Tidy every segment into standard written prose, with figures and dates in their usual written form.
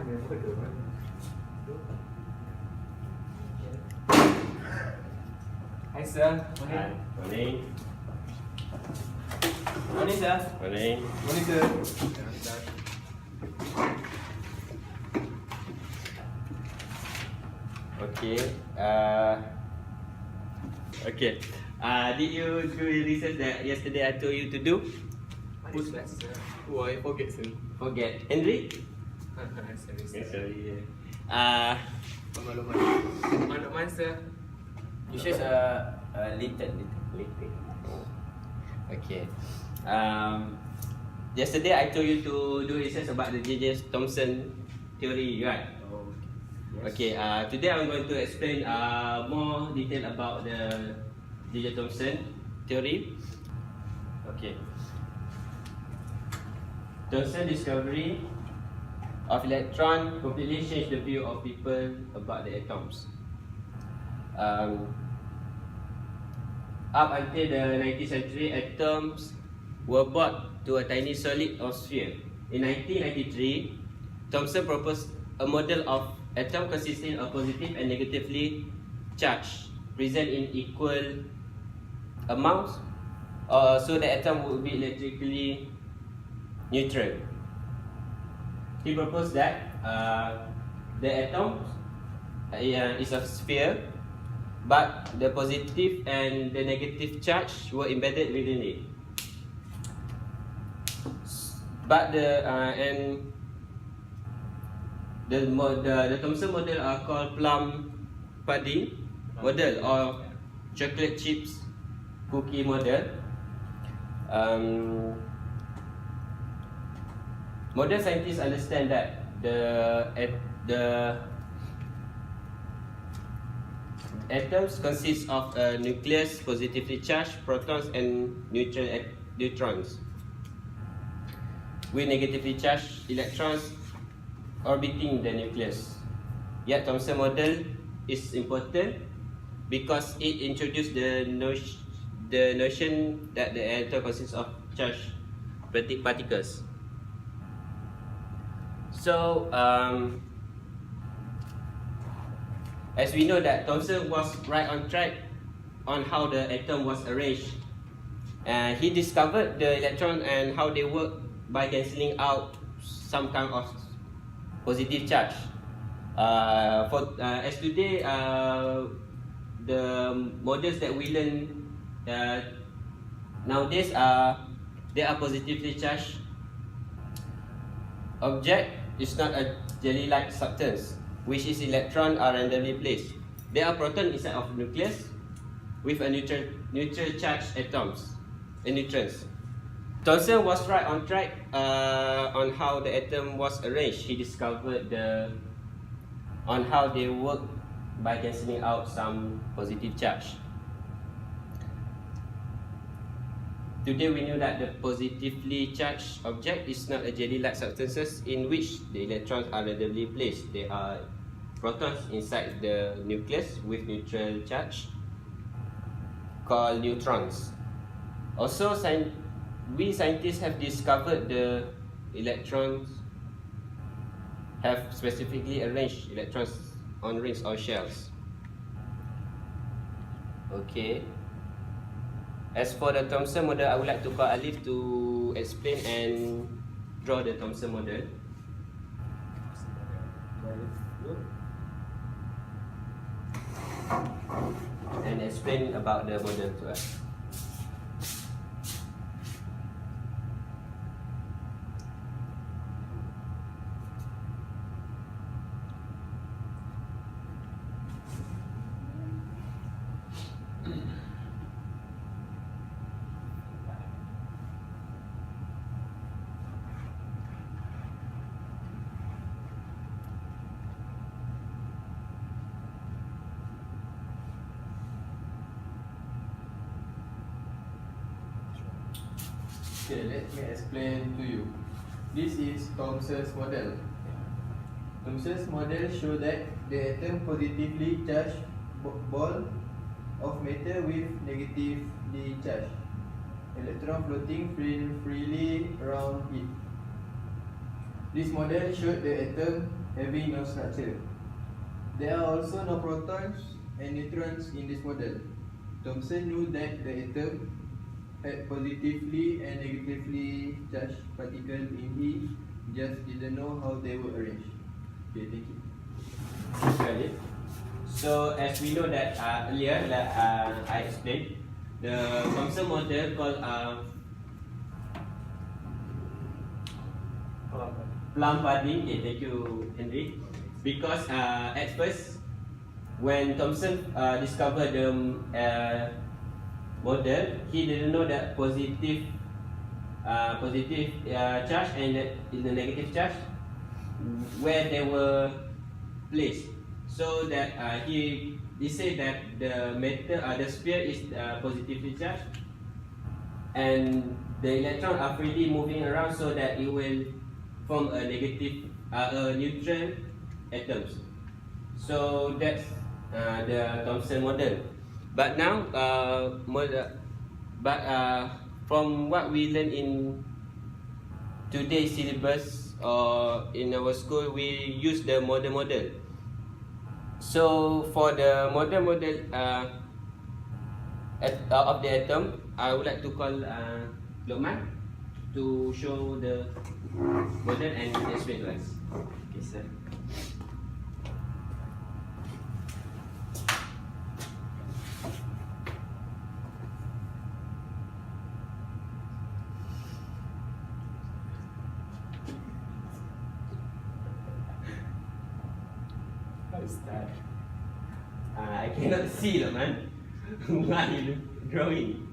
Hi sir. Hi. Morning. Morning sir. Morning. Morning sir. Okay. Okay. Did you do the research that yesterday I told you to do? Who's that sir? Oh, I forget sir. Forget. Henry? Sorry sir. Yeah, sorry. Mana sir? It's just little. Okay. Yesterday I told you to do research about the J J Thomson theory, right? Oh, Okay. Today I'm going to explain more detail about the J J Thomson theory. Okay. Thomson discovery of electron completely changed the view of people about the atoms. Up until the 19th century, atoms were brought to a tiny solid or sphere. In 1993, Thomson proposed a model of atom consisting of positive and negatively charged, present in equal amounts, so the atom would be electrically neutral. He proposed that the atom is a sphere, but the positive and the negative charge were embedded within it. But the Thomson model are called plum pudding model or chocolate chips cookie model. Modern scientists understand that the atoms consist of a nucleus, positively charged protons, and neutrons, with negatively charged electrons orbiting the nucleus. Yet Thomson model is important because it introduced the notion that the atom consists of charged particles. So, as we know that Thomson was right on track on how the atom was arranged. He discovered the electron and how they work by cancelling out some kind of positive charge. As today, the models that we learn nowadays they are positively charged. Object is not a jelly-like substance, which is electrons are randomly placed. There are protons inside of nucleus with a neutral charged atoms and neutrons. Thomson was right on track on how the atom was arranged. He discovered on how they work by cancelling out some positive charge. Today we know that the positively charged object is not a jelly-like substances in which the electrons are randomly placed. There are protons inside the nucleus with neutral charge called neutrons. Also, we scientists have discovered the electrons have specifically arranged electrons on rings or shells. Okay. As for the Thomson model, I would like to call Alif to explain and draw the Thomson model. And explain about the model to us. Okay, let me explain to you. This is Thomson's model. Thomson's model shows that the atom positively charged ball of matter with negatively charged electron floating freely around it. This model showed the atom having no structure. There are also no protons and neutrons in this model. Thomson knew that the atom had positively and negatively charged particles in it, just didn't know how they were arranged. Okay, thank you. Okay. So as we know that earlier that I explained, the Thomson model called plum pudding. Okay, thank you, Henry. Because at first, when Thomson discovered the model, he didn't know that positive charge and the negative charge where they were placed. So that he said that the matter, the sphere is positively charged, and the electron are freely moving around, so that it will form a negative, neutral atoms. So that's the Thomson model. But now, from what we learn in today's syllabus or in our school, we use the model model. So for the model model of the atom, I would like to call Lokman to show the model and explain to us. Okay, sir. How is that? I cannot see, man. Why are you drawing?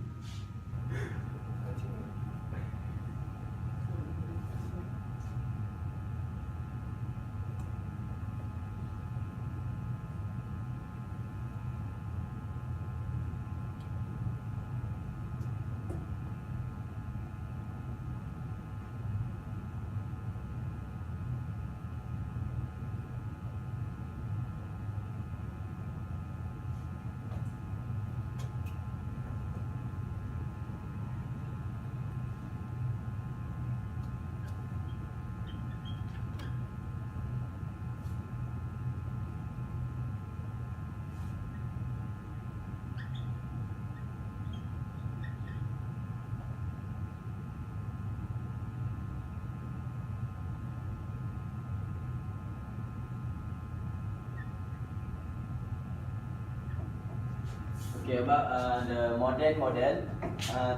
Okay, about the model.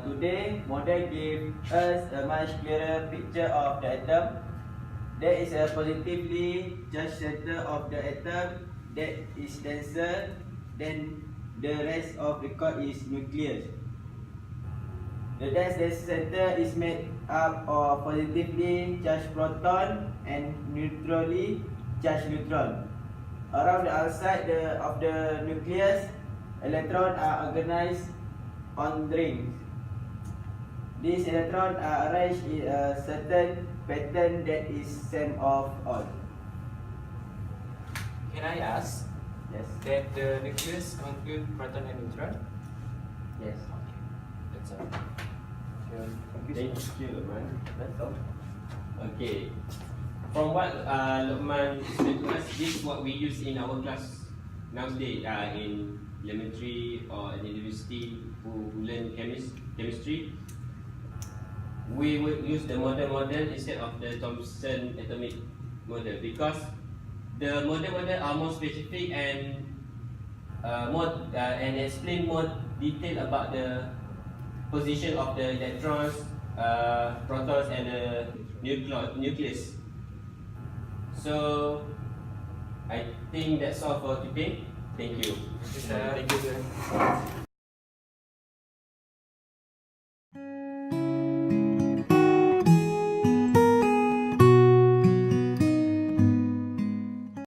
Today, model gives us a much clearer picture of the atom. There is a positively charged center of the atom that is denser than the rest of the core is nucleus. The dense center is made up of positively charged proton and neutrally charged neutron. Around the outside of the nucleus, electrons are organized on rings. These electrons are arranged in a certain pattern that is same of all. Can I ask Yes. that the nucleus contains proton and neutron? Yes. Okay, that's all. Thank you, Lokman. That's all. Okay. From what Lokman explained to us, this is what we use in our class nowadays in elementary or in university who learn chemistry. We would use the model instead of the Thomson atomic model, because the model are more specific and and explain more detail about the position of the electrons, protons, and the nucleus. So I think that's all for today. Thank you. Thank you, sir.